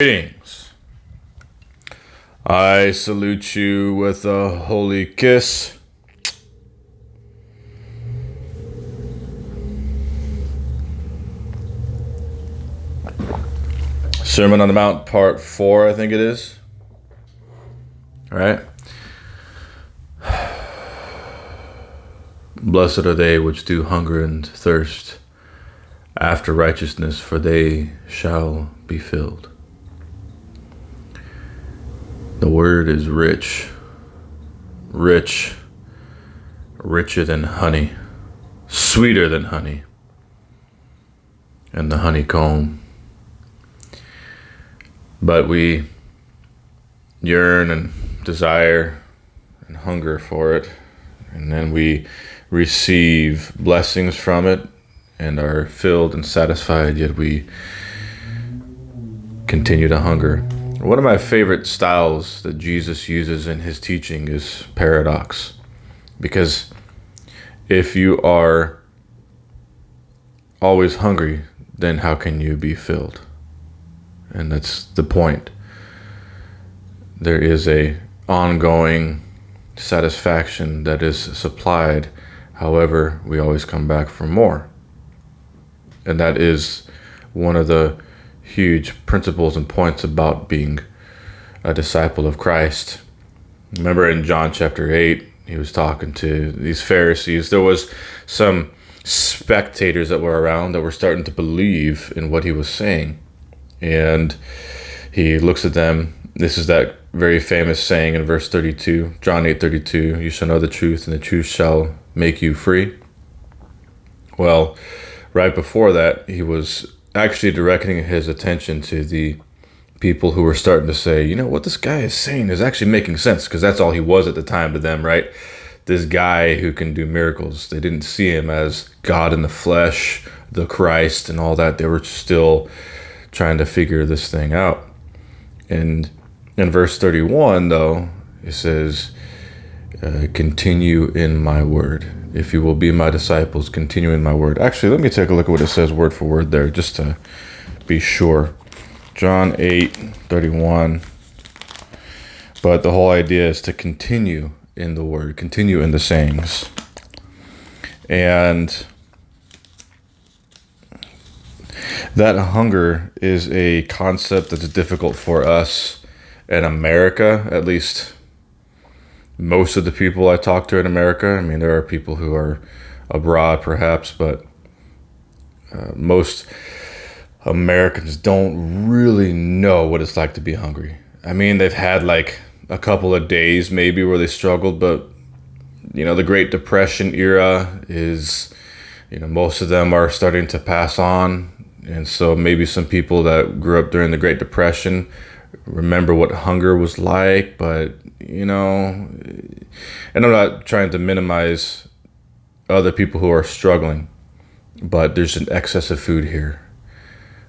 Greetings. I salute you with a holy kiss. Sermon on the Mount, part 4, I think it is. All right. Blessed are they which do hunger and thirst after righteousness, for they shall be filled. The word is rich, richer than honey, sweeter than honey, and the honeycomb. But we yearn and desire and hunger for it, and then we receive blessings from it and are filled and satisfied, yet we continue to hunger. One of my favorite styles that Jesus uses in his teaching is paradox. Because if you are always hungry, then how can you be filled? And that's the point. There is a ongoing satisfaction that is supplied. However, we always come back for more. And that is one of the huge principles and points about being a disciple of Christ. Remember in John chapter 8, he was talking to these Pharisees. There was some spectators that were around that were starting to believe in what he was saying. And he looks at them. This is that very famous saying in verse 32, John 8:32, you shall know the truth, and the truth shall make you free. Well, right before that, he was actually directing his attention to the people who were starting to say, you know, what this guy is saying is actually making sense, because that's all he was at the time to them, right? This guy who can do miracles. They didn't see him as God in the flesh, the Christ, and all that. They were still trying to figure this thing out. And in verse 31, though, it says, continue in my word. If you will be my disciples, continue in my word. Actually, let me take a look at what it says word for word there, just to be sure. John 8:31. But the whole idea is to continue in the word, continue in the sayings. And that hunger is a concept that's difficult for us in America, at least most of the people I talk to in America. I mean, there are people who are abroad perhaps, but most Americans don't really know what it's like to be hungry. I mean, they've had like a couple of days maybe where they struggled, but you know, the Great Depression era is, you know, most of them are starting to pass on. And so maybe some people that grew up during the Great Depression remember what hunger was like, but you know, and I'm not trying to minimize other people who are struggling, but there's an excess of food here.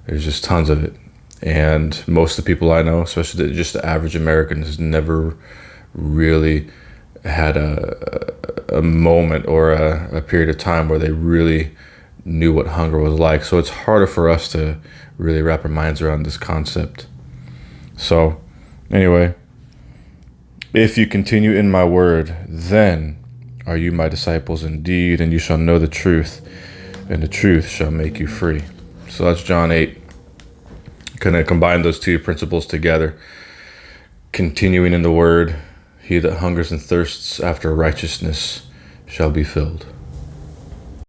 There's just tons of it. And most of the people I know, especially just the average American, has never really had a moment or a period of time where they really knew what hunger was like. So it's harder for us to really wrap our minds around this concept. So anyway, if you continue in my word, then are you my disciples indeed, and you shall know the truth, and the truth shall make you free. So that's John 8. Kind of combine those two principles together. Continuing in the word, he that hungers and thirsts after righteousness shall be filled.